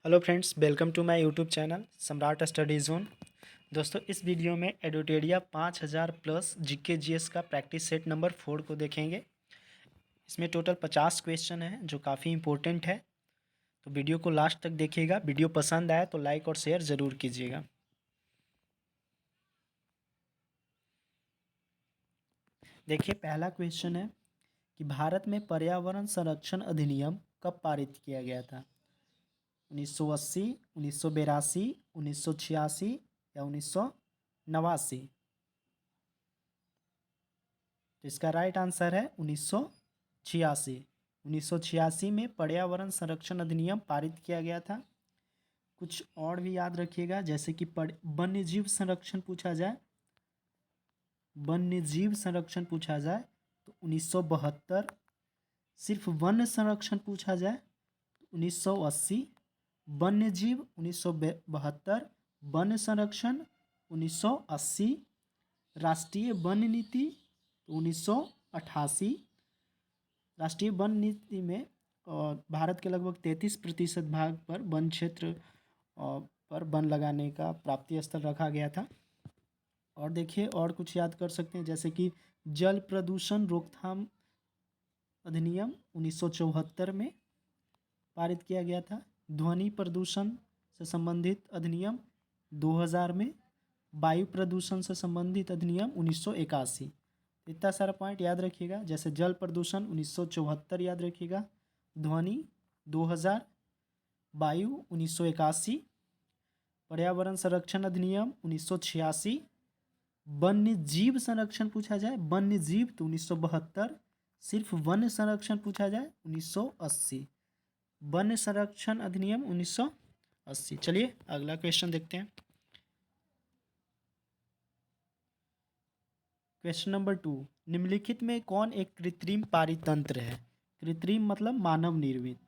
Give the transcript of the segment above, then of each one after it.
Hello friends, welcome to my YouTube channel Samrat study zone. दोस्तों, इस वीडियो में एडुटेरिया 5000 प्लस जीके जीएस का प्रैक्टिस सेट नंबर 4 को देखेंगे। इसमें टोटल 50 क्वेश्चन है जो काफ़ी इंपॉर्टेंट है, तो वीडियो को लास्ट तक देखिएगा। वीडियो पसंद आए तो लाइक और शेयर ज़रूर कीजिएगा। देखिए, पहला क्वेश्चन है कि भारत में पर्यावरण संरक्षण अधिनियम कब पारित किया गया था? 1980, 1982, 1986 या 1989? तो इसका राइट आंसर है 1986। 1986 में पर्यावरण संरक्षण अधिनियम पारित किया गया था। कुछ और भी याद रखिएगा, जैसे कि वन्य जीव संरक्षण पूछा जाए, वन्य जीव संरक्षण पूछा जाए तो 1972। सिर्फ वन संरक्षण पूछा जाए तो 1980। वन्य जीव 1972, वन संरक्षण 1980, राष्ट्रीय वन नीति 1988। राष्ट्रीय वन नीति में भारत के लगभग 33% भाग पर वन क्षेत्र पर वन लगाने का प्राप्तीय स्तर रखा गया था। और देखिए, और कुछ याद कर सकते हैं, जैसे कि जल प्रदूषण रोकथाम अधिनियम 1974 में पारित किया गया था। ध्वनि प्रदूषण से संबंधित अधिनियम 2000 में। वायु प्रदूषण से संबंधित अधिनियम 1981। इतना सारा पॉइंट याद रखिएगा, जैसे जल प्रदूषण 1974 याद रखिएगा, ध्वनि 2000, वायु 1981, पर्यावरण संरक्षण अधिनियम 1986, वन्य जीव संरक्षण पूछा जाए, वन्य जीव तो 1972, सिर्फ वन संरक्षण पूछा जाए 1980, वन संरक्षण अधिनियम 1980। चलिए अगला क्वेश्चन देखते हैं। क्वेश्चन नंबर 2, निम्नलिखित में कौन एक कृत्रिम पारितंत्र है? कृत्रिम मतलब मानव निर्मित।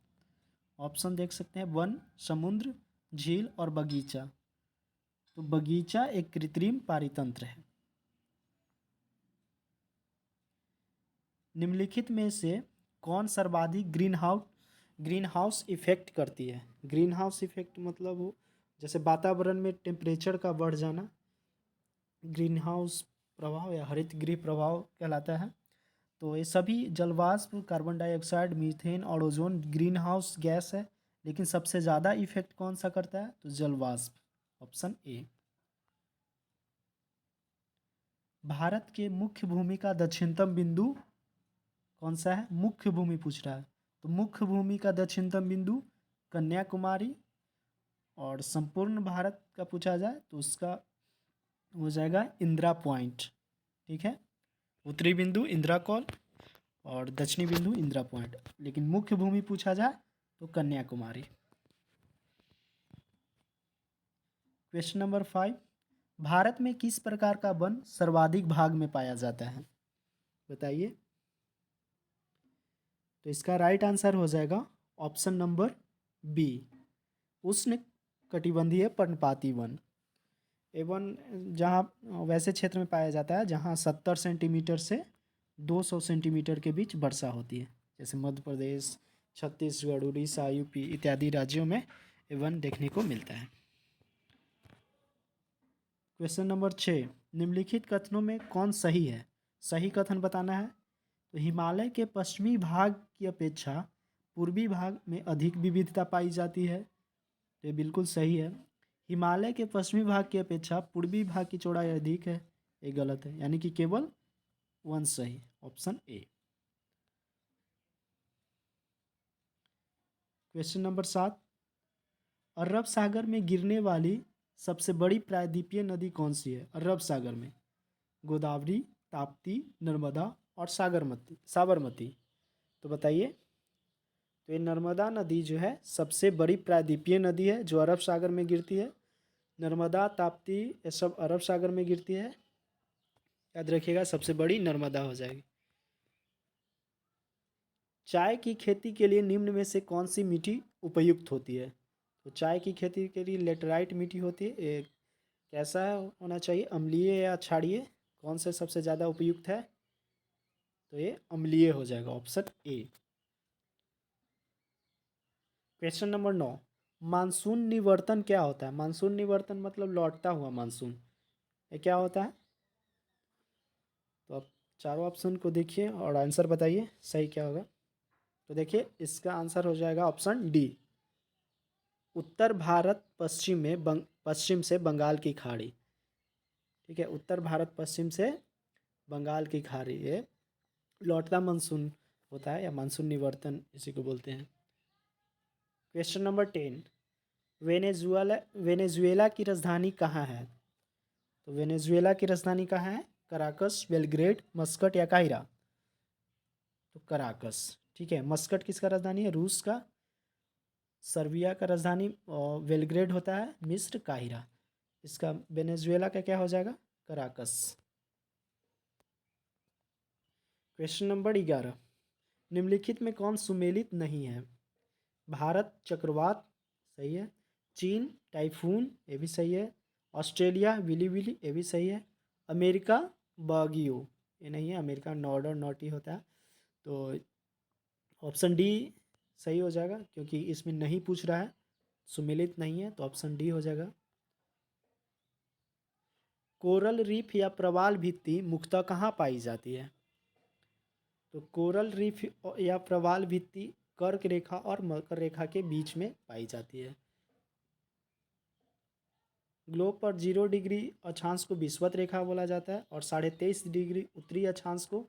ऑप्शन देख सकते हैं, वन, समुद्र, झील और बगीचा। तो बगीचा एक कृत्रिम पारितंत्र है। निम्नलिखित में से कौन सर्वाधिक ग्रीन हाउस इफेक्ट करती है? ग्रीन हाउस इफेक्ट मतलब वो जैसे वातावरण में टेम्परेचर का बढ़ जाना, ग्रीन हाउस प्रभाव या हरित गृह प्रभाव कहलाता है। तो ये सभी जलवाष्प, कार्बन डाइऑक्साइड, मीथेन और ओजोन ग्रीन हाउस गैस है, लेकिन सबसे ज़्यादा इफेक्ट कौन सा करता है? तो जलवाष्प, ऑप्शन ए। भारत के मुख्य भूमि का दक्षिणतम बिंदु कौन सा है? मुख्य भूमि पूछ रहा है, तो मुख्य भूमि का दक्षिणतम बिंदु कन्याकुमारी। और संपूर्ण भारत का पूछा जाए तो उसका हो जाएगा इंदिरा पॉइंट। ठीक है, उत्तरी बिंदु इंदिरा कॉल और दक्षिणी बिंदु इंदिरा पॉइंट, लेकिन मुख्य भूमि पूछा जाए तो कन्याकुमारी। क्वेश्चन नंबर 5, भारत में किस प्रकार का वन सर्वाधिक भाग में पाया जाता है? बताइए। तो इसका राइट आंसर हो जाएगा ऑप्शन नंबर बी, उष्ण कटिबंधीय पर्णपाती वन। एवं जहाँ वैसे क्षेत्र में पाया जाता है जहाँ 70 सेंटीमीटर से 200 सेंटीमीटर के बीच वर्षा होती है, जैसे मध्य प्रदेश, छत्तीसगढ़, उड़ीसा, यूपी इत्यादि राज्यों में वन देखने को मिलता है। क्वेश्चन नंबर 6, निम्नलिखित कथनों में कौन सही है? सही कथन बताना है। तो हिमालय के पश्चिमी भाग की अपेक्षा पूर्वी भाग में अधिक विविधता पाई जाती है। तो ये बिल्कुल सही है। हिमालय के पश्चिमी भाग की अपेक्षा पूर्वी भाग की चौड़ाई अधिक है, ये गलत है, यानी कि केवल वन सही, ऑप्शन ए। क्वेश्चन नंबर 7, अरब सागर में गिरने वाली सबसे बड़ी प्रायद्वीपीय नदी कौन सी है? अरब सागर में गोदावरी, ताप्ती, नर्मदा और साबरमती। तो बताइए। तो ये नर्मदा नदी जो है सबसे बड़ी प्रायद्वीपीय नदी है जो अरब सागर में गिरती है। नर्मदा, ताप्ती ये सब अरब सागर में गिरती है। याद रखिएगा, सबसे बड़ी नर्मदा हो जाएगी। चाय की खेती के लिए निम्न में से कौन सी मिट्टी उपयुक्त होती है? तो चाय की खेती के लिए लेटराइट मिट्टी होती है। ये कैसा होना चाहिए, अम्लीय या क्षारीय? कौन से सबसे ज़्यादा उपयुक्त है? तो ये अम्लीय हो जाएगा, option A. Question number 9, monsoon निवर्तन क्या होता है? मानसून निवर्तन मतलब लौटता हुआ मानसून, ये क्या होता है? तो आप चारों ऑप्शन को देखिए और आंसर बताइए सही क्या होगा। तो देखिए इसका आंसर हो जाएगा ऑप्शन डी, उत्तर भारत पश्चिम में पश्चिम से बंगाल की खाड़ी। ठीक है, उत्तर भारत पश्चिम से बंगाल की खाड़ी, ये लौटता मानसून होता है या मानसून निवर्तन इसी को बोलते हैं। क्वेश्चन नंबर 10, वेनेजुएला की राजधानी कहाँ है? तो वेनेजुएला की राजधानी कहाँ है? कराकस, बेलग्रेड, मस्कट या काहिरा? तो कराकस। ठीक है, मस्कट किसका राजधानी है? रूस का। सर्बिया का राजधानी बेलग्रेड होता है, मिस्र काहिरा। इसका वेनेजुएला का क्या हो जाएगा? कराकस। क्वेश्चन नंबर 11, निम्नलिखित में कौन सुमेलित नहीं है? भारत चक्रवात, सही है। चीन टाइफून, ये भी सही है। ऑस्ट्रेलिया विली विली, ये भी सही है। अमेरिका बागियो, ये नहीं है, अमेरिका नॉर्डर्न नॉटी होता है। तो ऑप्शन डी सही हो जाएगा, क्योंकि इसमें नहीं पूछ रहा है, सुमेलित नहीं है, तो ऑप्शन डी हो जाएगा। कोरल रीफ या प्रवाल भित्ति मुख्यतः कहाँ पाई जाती है? तो कोरल रीफ या प्रवाल भित्ति कर्क रेखा और मकर रेखा के बीच में पाई जाती है। ग्लोब पर 0 डिग्री अक्षांश को विषुवत रेखा बोला जाता है और 23.5 डिग्री उत्तरी अक्षांश को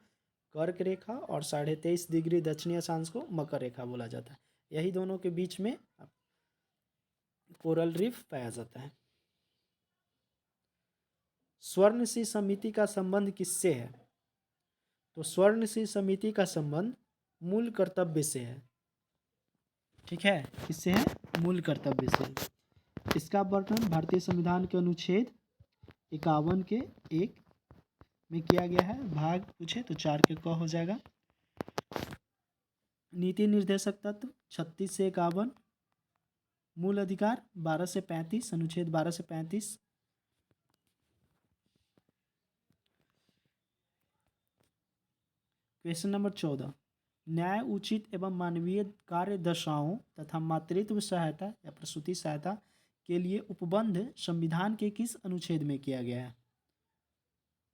कर्क रेखा और 23.5 डिग्री दक्षिणी अक्षांश को मकर रेखा बोला जाता है। यही दोनों के बीच में कोरल रीफ पाया जाता है। स्वर्णशिला समिति का संबंध किससे है? तो स्वर्णशिला समिति का संबंध मूल कर्तव्य से है। ठीक है, किससे है? मूल कर्तव्य से। इसका वर्णन भारतीय संविधान के अनुच्छेद 51 के 1 में किया गया है। भाग पूछे तो 4 के क हो जाएगा। नीति निर्देशक तत्व 36 से 51, मूल अधिकार 12 से 35, अनुच्छेद 12 से 35। क्वेश्चन नंबर 14, न्याय उचित एवं मानवीय कार्य दशाओं तथा मातृत्व सहायता या प्रसूति सहायता के लिए उपबंध संविधान के किस अनुच्छेद में किया गया है?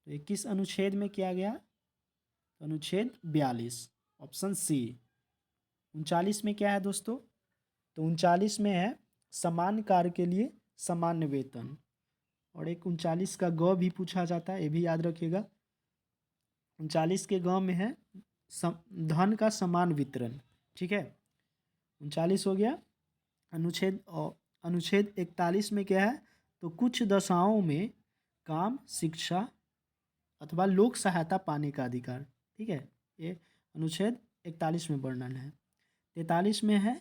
तो ये किस अनुच्छेद में किया गया? तो अनुच्छेद 42, ऑप्शन सी। 39 में क्या है दोस्तों? तो 39 में है समान कार्य के लिए सामान्य वेतन। और एक 39 का ग भी पूछा जाता है, ये भी याद रखिएगा। 39 के ग में है धन का समान वितरण। ठीक है, 39 हो गया। अनुच्छेद 41 में क्या है? तो कुछ दशाओं में काम, शिक्षा अथवा लोक सहायता पाने का अधिकार। ठीक है, ये अनुच्छेद 41 में वर्णन है। 43 में है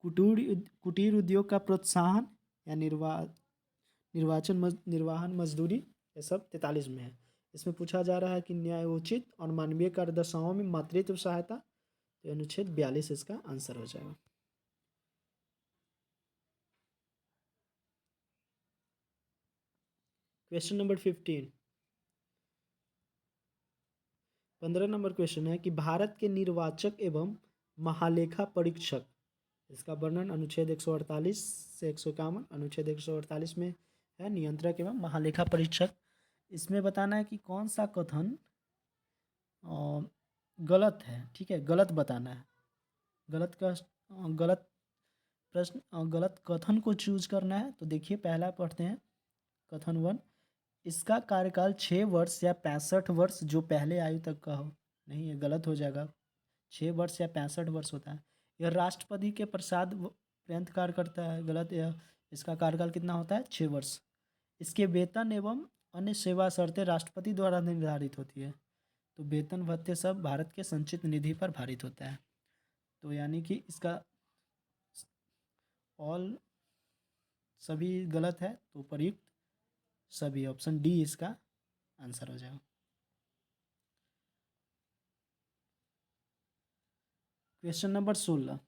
कुटीर उद्योग का प्रोत्साहन या निर्वाहन मजदूरी, ये सब 43 में है। इसमें पूछा जा रहा है कि न्यायोचित और मानवीय कार्य दशाओं में मातृत्व सहायता, तो अनुच्छेद 42 इसका आंसर हो जाएगा। क्वेश्चन नंबर 15, 15 नंबर क्वेश्चन है कि भारत के निर्वाचक एवं महालेखा परीक्षक, इसका वर्णन अनुच्छेद 148 से 151, अनुच्छेद 148 में है नियंत्रक एवं महालेखा परीक्षक। इसमें बताना है कि कौन सा कथन गलत है। ठीक है, गलत बताना है। गलत प्रश्न, गलत कथन को चूज करना है। तो देखिए पहला पढ़ते हैं, कथन 1, इसका कार्यकाल 6 वर्ष या 65 वर्ष जो पहले आयु तक का हो। नहीं, ये गलत हो जाएगा। 6 वर्ष या 65 वर्ष होता है। यह राष्ट्रपति के प्रसाद पर्यंत कार्य करता है, गलत। यह इसका कार्यकाल कितना होता है? 6 वर्ष। इसके वेतन एवं अन्य सेवा शर्तें राष्ट्रपति द्वारा निर्धारित होती है। तो वेतन भत्ते सब भारत के संचित निधि पर भारित होता है। तो यानी कि इसका ऑल सभी गलत है, तो उपयुक्त सभी, ऑप्शन डी इसका आंसर हो जाएगा। क्वेश्चन नंबर 16,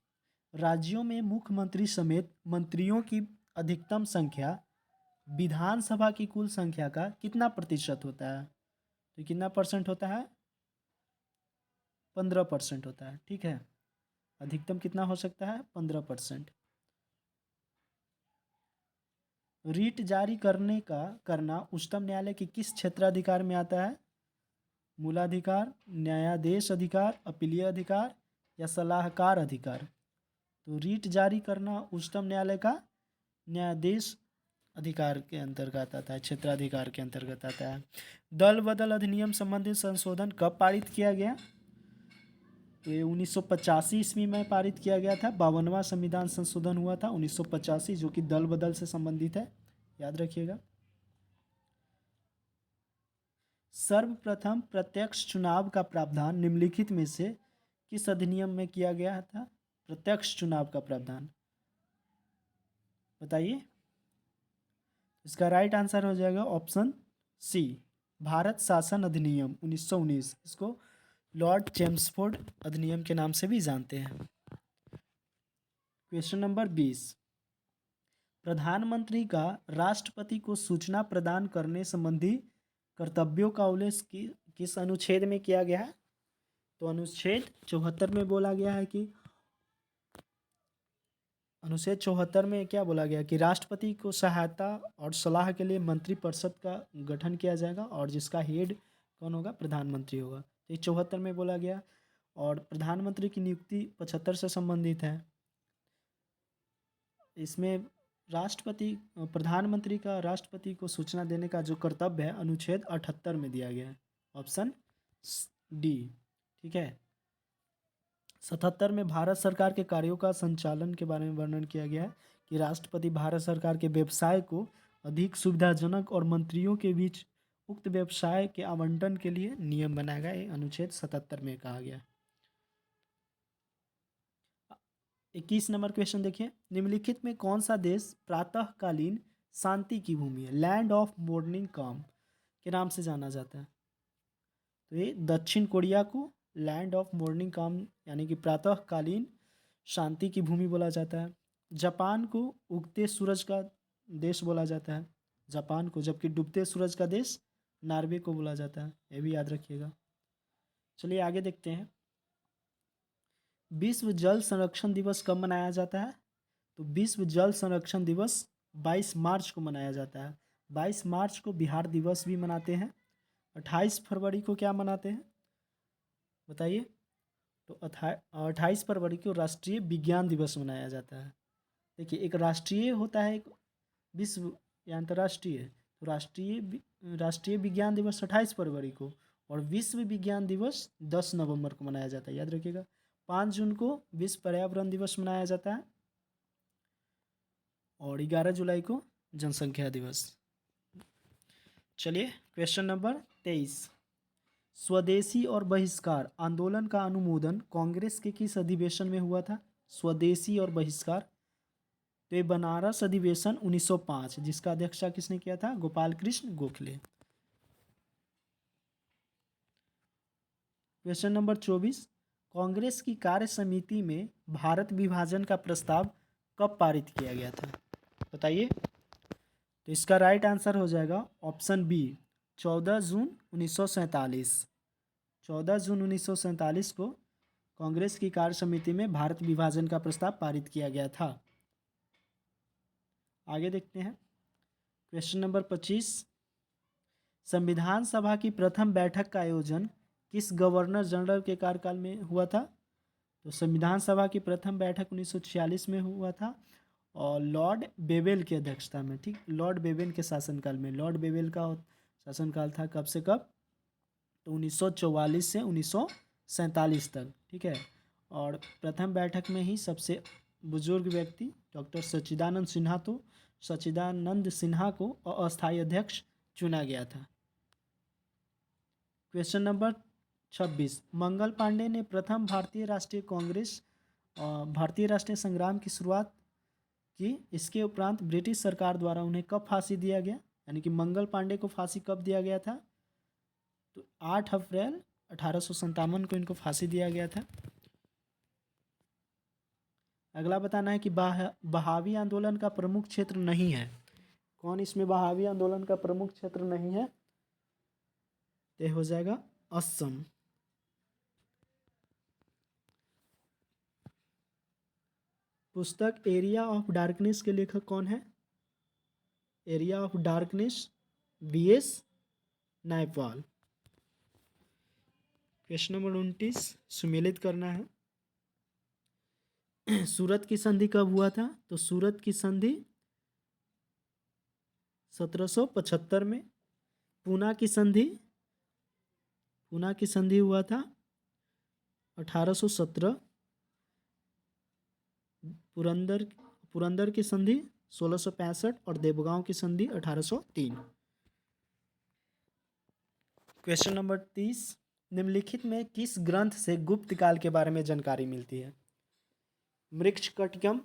राज्यों में मुख्यमंत्री समेत मंत्रियों की अधिकतम संख्या विधानसभा की कुल संख्या का कितना प्रतिशत होता है? तो कितना परसेंट होता है? 15% होता है। ठीक है, अधिकतम कितना हो सकता है? 15%। रीट जारी करना उच्चतम न्यायालय के किस क्षेत्राधिकार में आता है? मूलाधिकार, न्यायाधीश अधिकार, अपीलीय अधिकार या सलाहकार अधिकार? तो रीट जारी करना उच्चतम न्यायालय का न्यायाधीश अधिकार के अंतर्गत आता है, क्षेत्राधिकार के अंतर्गत आता है। दल बदल अधिनियम संबंधित संशोधन कब पारित किया गया? तो ये 1985 ईस्वी में पारित किया गया था। 52वां संविधान संशोधन हुआ था 1985, जो कि दल बदल से संबंधित है, याद रखिएगा। सर्वप्रथम प्रत्यक्ष चुनाव का प्रावधान निम्नलिखित में से किस अधिनियम में किया गया था? प्रत्यक्ष चुनाव का प्रावधान बताइए। इसका राइट आंसर हो जाएगा ऑप्शन सी, भारत शासन अधिनियम 1919। इसको लॉर्ड चेम्सफोर्ड अधिनियम के नाम से भी जानते हैं। क्वेश्चन नंबर 20, प्रधानमंत्री का राष्ट्रपति को सूचना प्रदान करने संबंधी कर्तव्यों का उल्लेख किस अनुच्छेद में किया गया है? तो अनुच्छेद 74 में बोला गया है कि अनुच्छेद 74 में क्या बोला गया कि राष्ट्रपति को सहायता और सलाह के लिए मंत्रिपरिषद का गठन किया जाएगा और जिसका हेड कौन होगा? प्रधानमंत्री होगा। तो ये 74 में बोला गया। और प्रधानमंत्री की नियुक्ति 75 से संबंधित है। इसमें प्रधानमंत्री का राष्ट्रपति को सूचना देने का जो कर्तव्य है अनुच्छेद 78 में दिया गया है, ऑप्शन डी। ठीक है। 77 में भारत सरकार के कार्यों का संचालन के बारे में वर्णन किया गया है कि राष्ट्रपति भारत सरकार के व्यवसाय को अधिक सुविधाजनक और मंत्रियों के बीच उक्त व्यवसाय के आवंटन के लिए नियम बनाएगा। ये अनुच्छेद 77 में कहा गया। 21 नंबर क्वेश्चन देखिए, निम्नलिखित में कौन सा देश प्रातःकालीन शांति की भूमि है, लैंड ऑफ मॉर्निंग काम के नाम से जाना जाता है? तो ये दक्षिण कोरिया को लैंड ऑफ मॉर्निंग काम यानी कि प्रातःकालीन शांति की भूमि बोला जाता है। जापान को उगते सूरज का देश बोला जाता है, जापान को, जबकि डूबते सूरज का देश नॉर्वे को बोला जाता है। ये भी याद रखिएगा। चलिए आगे देखते हैं। विश्व जल संरक्षण दिवस कब मनाया जाता है? तो विश्व जल संरक्षण दिवस 22 मार्च को मनाया जाता है। 22 मार्च को बिहार दिवस भी मनाते हैं। 28 फरवरी को क्या मनाते हैं बताइए? तो 28 फरवरी को राष्ट्रीय विज्ञान दिवस मनाया जाता है। देखिए, एक राष्ट्रीय होता है, एक विश्व या अंतर्राष्ट्रीय। तो राष्ट्रीय विज्ञान दिवस 28 फरवरी को और विश्व विज्ञान दिवस 10 नवंबर को मनाया जाता है, याद रखिएगा। 5 जून को विश्व पर्यावरण दिवस मनाया जाता है और 11 जुलाई को जनसंख्या दिवस। चलिए क्वेश्चन नंबर 23, स्वदेशी और बहिष्कार आंदोलन का अनुमोदन कांग्रेस के किस अधिवेशन में हुआ था? स्वदेशी और बहिष्कार, तो ये बनारस अधिवेशन 1905, जिसका अध्यक्षता किसने किया था? गोपाल कृष्ण गोखले। क्वेश्चन नंबर 24, कांग्रेस की कार्य समिति में भारत विभाजन का प्रस्ताव कब पारित किया गया था बताइए? तो इसका राइट आंसर हो जाएगा ऑप्शन बी, 14 जून 1947। 14 जून 1947 को कांग्रेस की कार्य समिति में भारत विभाजन का प्रस्ताव पारित किया गया था। आगे देखते हैं। क्वेश्चन नंबर 25, संविधान सभा की प्रथम बैठक का आयोजन किस गवर्नर जनरल के कार्यकाल में हुआ था? तो संविधान सभा की प्रथम बैठक 1946 में हुआ था और लॉर्ड बेवेल की अध्यक्षता में। ठीक, लॉर्ड बेवेल के शासनकाल में। लॉर्ड बेवेल का शासनकाल था कब से कब? तो 1944 से 1947 तक। ठीक है। और प्रथम बैठक में ही सबसे बुजुर्ग व्यक्ति डॉक्टर सच्चिदानंद सिन्हा को अस्थायी अध्यक्ष चुना गया था। क्वेश्चन नंबर 26, मंगल पांडे ने प्रथम भारतीय राष्ट्रीय संग्राम की शुरुआत की। इसके उपरांत ब्रिटिश सरकार द्वारा उन्हें कब फांसी दिया गया? यानी कि मंगल पांडे को फांसी कब दिया गया था? तो 8 अप्रैल 1857 को इनको फांसी दिया गया था। अगला बताना है कि बहावी आंदोलन का प्रमुख क्षेत्र नहीं है। कौन इसमें बहावी आंदोलन का प्रमुख क्षेत्र नहीं है? तो हो जाएगा असम। पुस्तक एरिया ऑफ डार्कनेस के लेखक कौन है? Area of Darkness, BS Naipaul. Question number 29 सुमेलित करना है। सूरत की संधि कब हुआ था? तो सूरत की संधि 1775 में। पूना की संधि हुआ था 1817। पुरंदर की संधि 1665 और देवगांव की संधि 1803। क्वेश्चन नंबर 30 निम्नलिखित में किस ग्रंथ से गुप्त काल के बारे में जानकारी मिलती है? मृच्छकटिकम,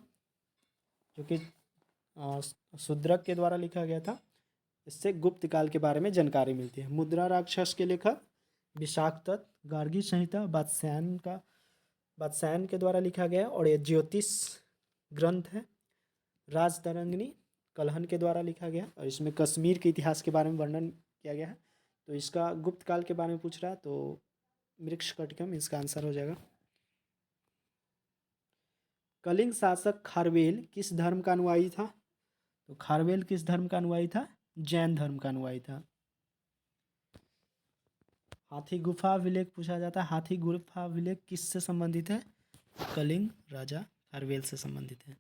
जो कि शूद्रक के द्वारा लिखा गया था, इससे गुप्त काल के बारे में जानकारी मिलती है। मुद्रा राक्षस के लेखक विशाखदत्त। गार्गी संहिता वात्स्यायन के द्वारा लिखा गया और ये ज्योतिष ग्रंथ है। राजतरंगिणी कल्हण के द्वारा लिखा गया और इसमें कश्मीर के इतिहास के बारे में वर्णन किया गया है। तो इसका गुप्त काल के बारे में पूछ रहा है तो मृच्छकटिकम इसका आंसर हो जाएगा। कलिंग शासक खारवेल किस धर्म का अनुयायी था? तो खारवेल किस धर्म का अनुयायी था? जैन धर्म का अनुयायी था। हाथी गुफा अभिलेख पूछा जाता है। हाथी गुफा अभिलेख किससे संबंधित है? कलिंग राजा खारवेल से संबंधित है।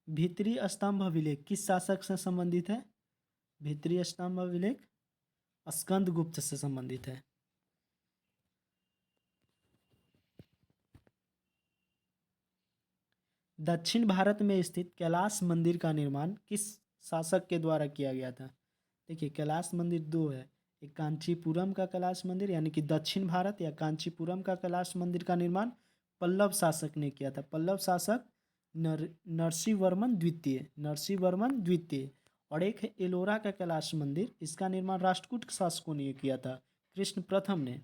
भीतरी स्तंभ अभिलेख किस शासक से संबंधित है? भीतरी स्तंभ अभिलेख स्कंदगुप्त से संबंधित है। दक्षिण भारत में स्थित कैलाश मंदिर का निर्माण किस शासक के द्वारा किया गया था? देखिए कैलाश मंदिर दो है, एक कांचीपुरम का कैलाश मंदिर यानी कि दक्षिण भारत या कांचीपुरम का कैलाश मंदिर का निर्माण पल्लव शासक ने किया था। पल्लव शासक नरसिंह वर्मन द्वितीय। और एक है एलोरा का कैलाश मंदिर, इसका निर्माण राष्ट्रकूट शासकों ने किया था, कृष्ण प्रथम ने।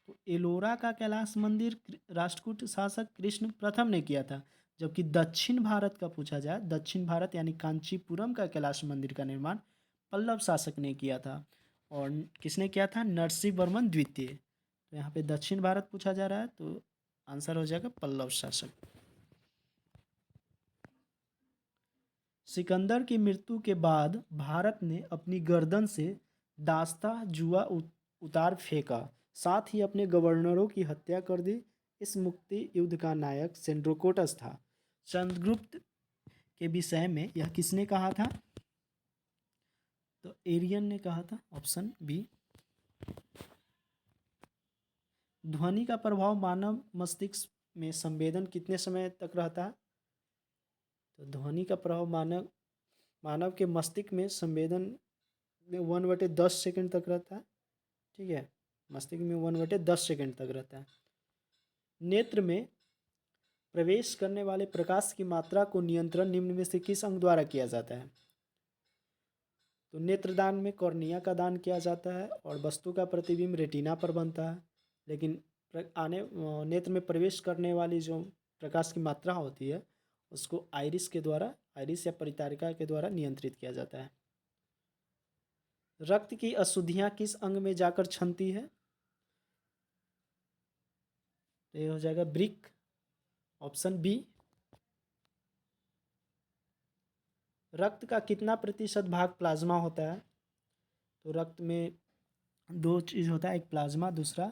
तो एलोरा का कैलाश मंदिर राष्ट्रकूट शासक कृष्ण प्रथम ने किया था। जबकि दक्षिण भारत का पूछा जाए, दक्षिण भारत यानी कांचीपुरम का कैलाश मंदिर का निर्माण पल्लव शासक ने किया था। और किसने किया था? नरसिंह वर्मन द्वितीय। तो यहाँ पे दक्षिण भारत पूछा जा रहा है तो आंसर हो जाएगा पल्लव शासक। सिकंदर की मृत्यु के बाद भारत ने अपनी गर्दन से दास्ता जुआ उतार फेंका, साथ ही अपने गवर्नरों की हत्या कर दी। इस मुक्ति युद्ध का नायक सेंड्रोकोटस था। चंद्रगुप्त के विषय में यह किसने कहा था? तो एरियन ने कहा था, ऑप्शन बी। ध्वनि का प्रभाव मानव मस्तिष्क में संवेदन कितने समय तक रहता है? तो ध्वनि का प्रभाव मानव के मस्तिष्क में संवेदन में 1/10 सेकंड तक रहता है। ठीक है, मस्तिष्क में 1/10 सेकंड तक रहता है। नेत्र में प्रवेश करने वाले प्रकाश की मात्रा को नियंत्रण निम्न में से किस अंग द्वारा किया जाता है? तो नेत्रदान में कॉर्निया का दान किया जाता है और वस्तु का प्रतिबिंब रेटिना पर बनता है। लेकिन नेत्र में प्रवेश करने वाली जो प्रकाश की मात्रा होती है उसको आइरिस या परितारिका के द्वारा नियंत्रित किया जाता है। रक्त की अशुद्धियाँ किस अंग में जाकर छनती है? तो ये हो जाएगा ब्रिक, ऑप्शन बी। रक्त का कितना प्रतिशत भाग प्लाज्मा होता है? तो रक्त में दो चीज़ होता है, एक प्लाज्मा, दूसरा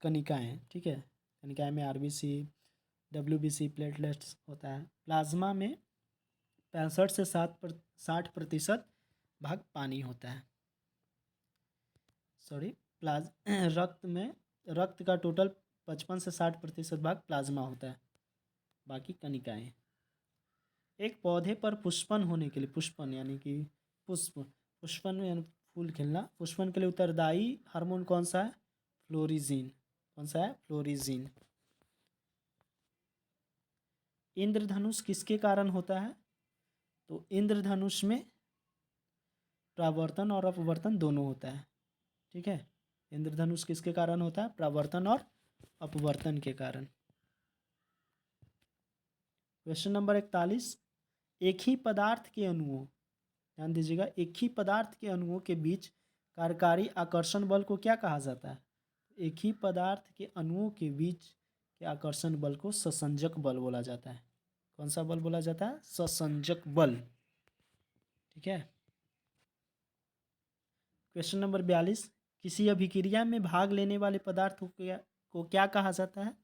कनिकाएँ। ठीक है, कनिकाएँ में RBC WBC प्लेटलेट्स होता है। प्लाज्मा में 65 से 60% भाग पानी होता है। रक्त का टोटल 55 से 60% भाग प्लाज्मा होता है, बाकी कनिकाएँ। एक पौधे पर पुष्पन होने के लिए, पुष्पन यानी कि पुष्पन यानी फूल खिलना, पुष्पन के लिए उत्तरदायी हार्मोन कौन सा है? फ्लोरिजीन। कौन सा है? फ्लोरिजीन। इंद्रधनुष किसके कारण होता है? तो इंद्रधनुष में परावर्तन और अपवर्तन दोनों होता है। ठीक है, इंद्रधनुष किसके कारण होता है? परावर्तन और अपवर्तन के कारण। क्वेश्चन नंबर 41 एक ही पदार्थ के अणुओं, ध्यान दीजिएगा, एक ही पदार्थ के अणुओं के बीच कार्यकारी आकर्षण बल को क्या कहा जाता है? एक ही पदार्थ के अणुओं के बीच के आकर्षण बल को ससंजक बल बोला जाता है। कौन सा बल बोला जाता है? ससंजक बल। ठीक है। क्वेश्चन नंबर 42, किसी अभिक्रिया में भाग लेने वाले पदार्थ को क्या कहा जाता है?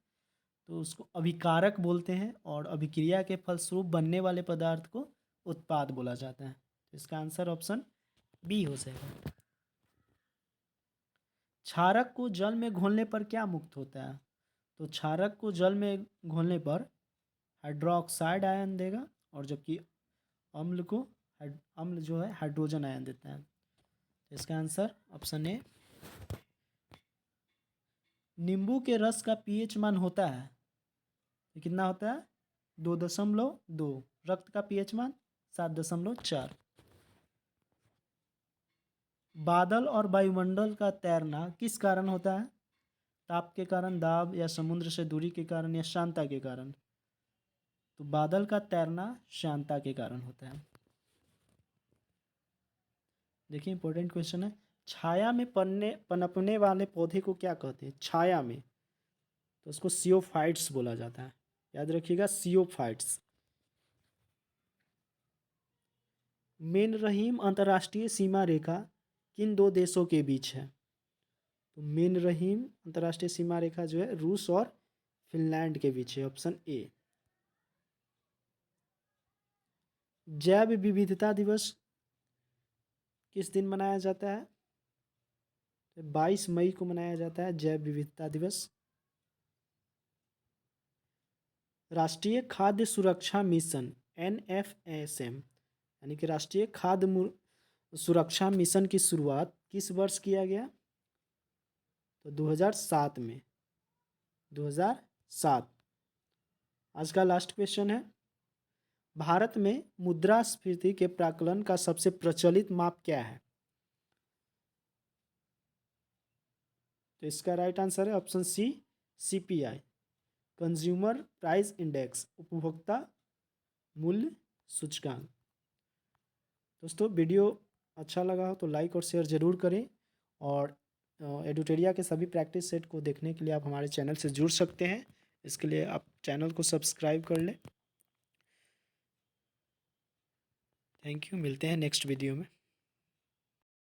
तो उसको अभिकारक बोलते हैं, और अभिक्रिया के फलस्वरूप बनने वाले पदार्थ को उत्पाद बोला जाता है। तो इसका आंसर ऑप्शन बी हो जाएगा। क्षारक को जल में घोलने पर क्या मुक्त होता है? तो क्षारक को जल में घोलने पर हाइड्रोक्साइड आयन देगा, और जबकि अम्ल जो है हाइड्रोजन आयन देता है। तो इसका आंसर ऑप्शन ए। नींबू के रस का पीएच मान होता है, ये कितना होता है? 2.2। रक्त का पीएच मान 7.4। बादल और वायुमंडल का तैरना किस कारण होता है? ताप के कारण, दाब, या समुद्र से दूरी के कारण, या शांता के कारण? तो बादल का तैरना शांता के कारण होता है। देखिए इंपॉर्टेंट क्वेश्चन है। छाया में पनपने वाले पौधे को क्या कहते हैं? छाया में, तो उसको सियोफाइट्स बोला जाता है। याद रखिएगा, सियोफाइट्स। मेन रहीम अंतर्राष्ट्रीय सीमा रेखा किन दो देशों के बीच है? तो मेन रहीम अंतर्राष्ट्रीय सीमा रेखा जो है रूस और फिनलैंड के बीच है, ऑप्शन ए। जैव विविधता दिवस किस दिन मनाया जाता है? 22 मई को मनाया जाता है जैव विविधता दिवस। राष्ट्रीय खाद्य सुरक्षा मिशन NFSM यानी कि राष्ट्रीय खाद्य सुरक्षा मिशन की शुरुआत किस वर्ष किया गया? तो 2007 में। 2007। आज का लास्ट क्वेश्चन है। भारत में मुद्रास्फीति के प्राकलन का सबसे प्रचलित माप क्या है? तो इसका राइट आंसर है option C, CPI, consumer price index, उपभोक्ता मूल्य सूचकांक। दोस्तों वीडियो अच्छा लगा हो तो लाइक और शेयर ज़रूर करें, और एडुटेरिया के सभी प्रैक्टिस सेट को देखने के लिए आप हमारे चैनल से जुड़ सकते हैं। इसके लिए आप चैनल को सब्सक्राइब कर लें। थैंक यू, मिलते हैं नेक्स्ट वीडियो में।